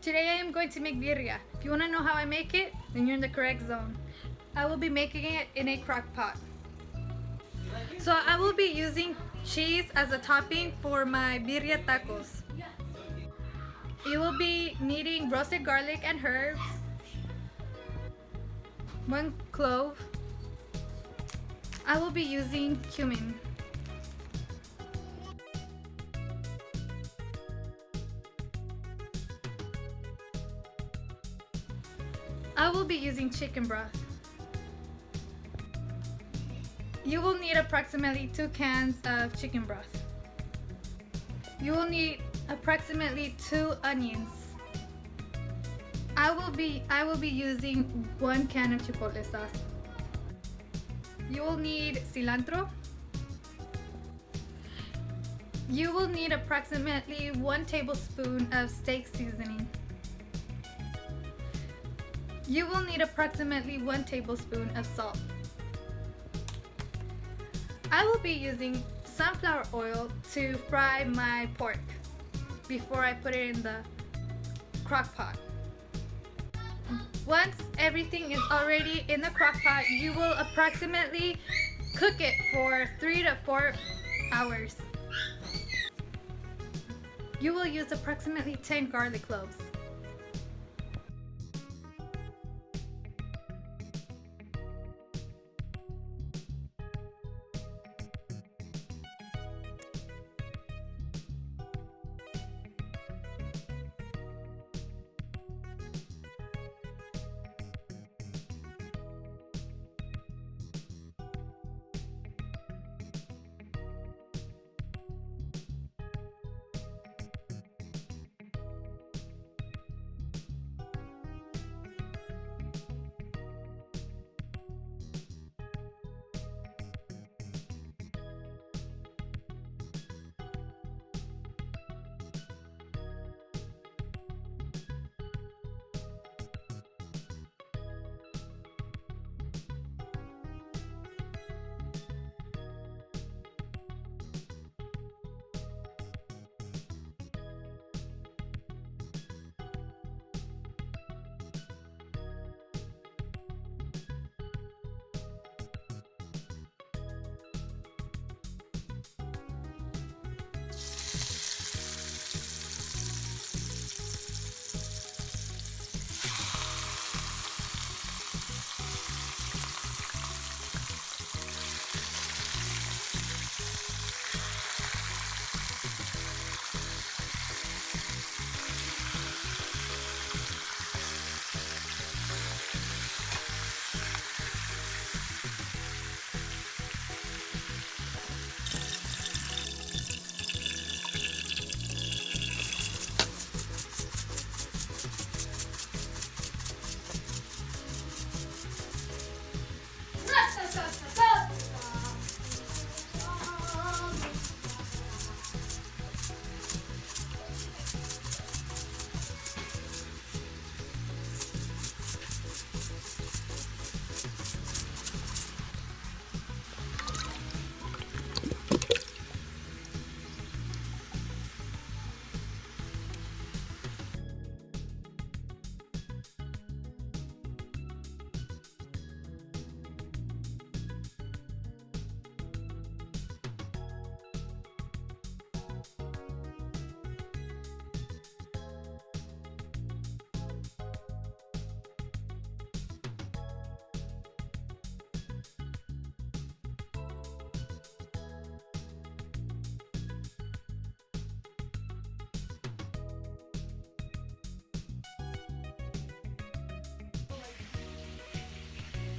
Today I am going to make birria. If you want to know how I make it, then you're in the correct zone. I will be making it in a crock pot. So I will be using cheese as a topping for my birria tacos. You will be needing roasted garlic and herbs, 1 clove. I will be using cumin. I will be using chicken broth. You will need approximately 2 cans of chicken broth. You will need approximately 2 onions. I will be using 1 can of chipotle sauce. You will need cilantro. You will need approximately 1 tablespoon of steak seasoning. You will need approximately 1 tablespoon of salt. I will be using sunflower oil to fry my pork before I put it in the crock pot. Once everything is already in the crock pot, you will approximately cook it for 3 to 4 hours. You will use approximately 10 garlic cloves.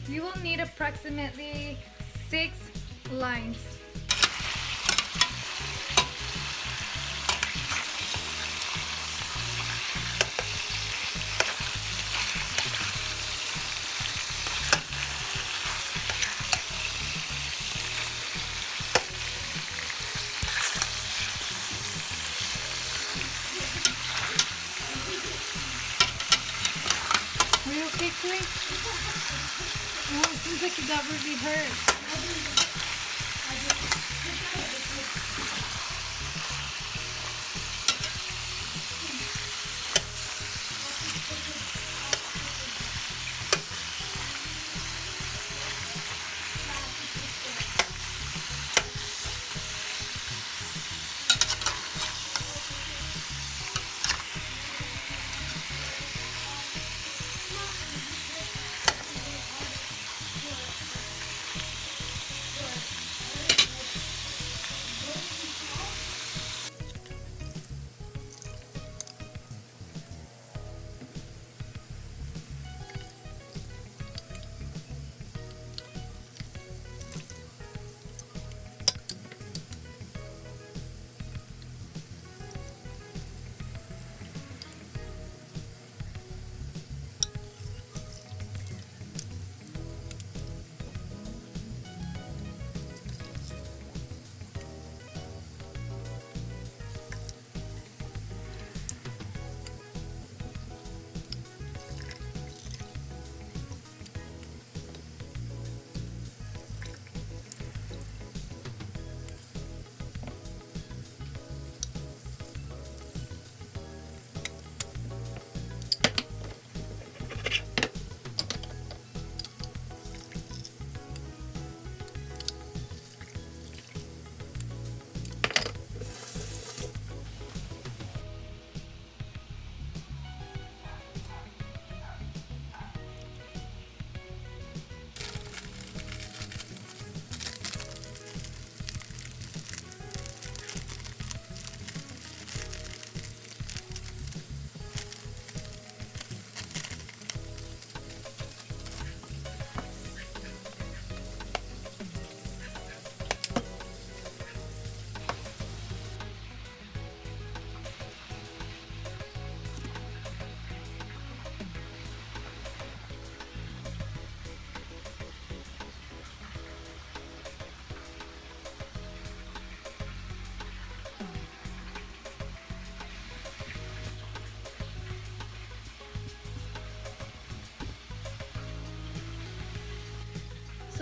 You will need approximately 6 limes. Are you okay, Chloe? Oh, it seems like you got really hurt.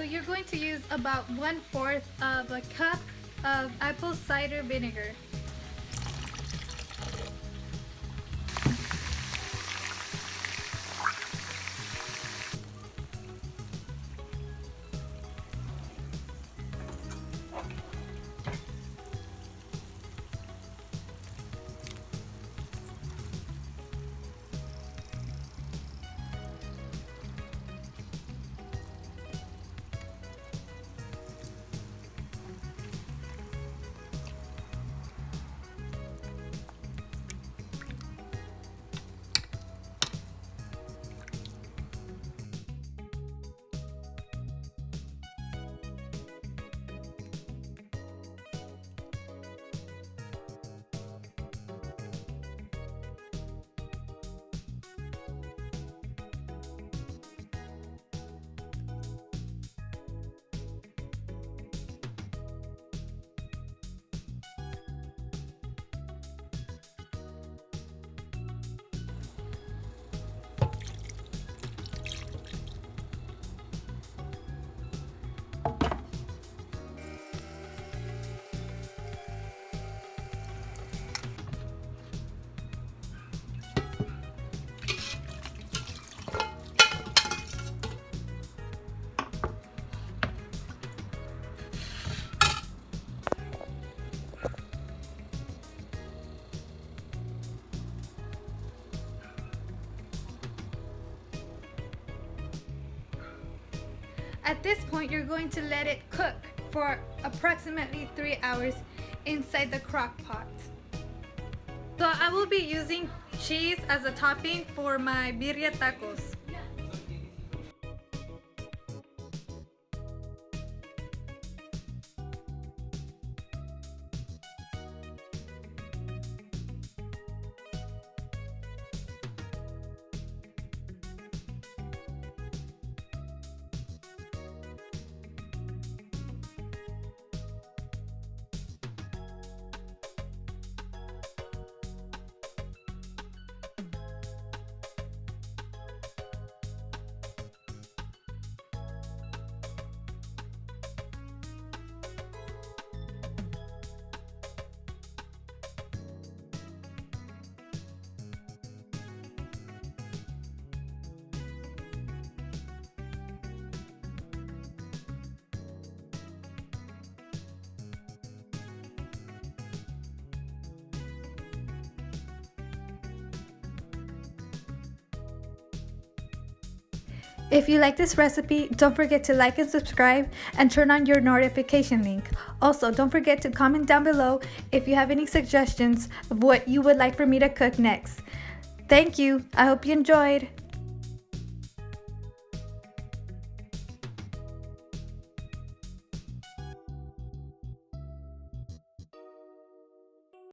you're going to use about 1/4 of a cup of apple cider vinegar. At this point, you're going to let it cook for approximately 3 hours inside the crock pot. So I will be using cheese as a topping for my birria tacos. If you like this recipe, don't forget to like and subscribe and turn on your notification link. Also, don't forget to comment down below if you have any suggestions of what you would like for me to cook next. Thank you. I hope you enjoyed.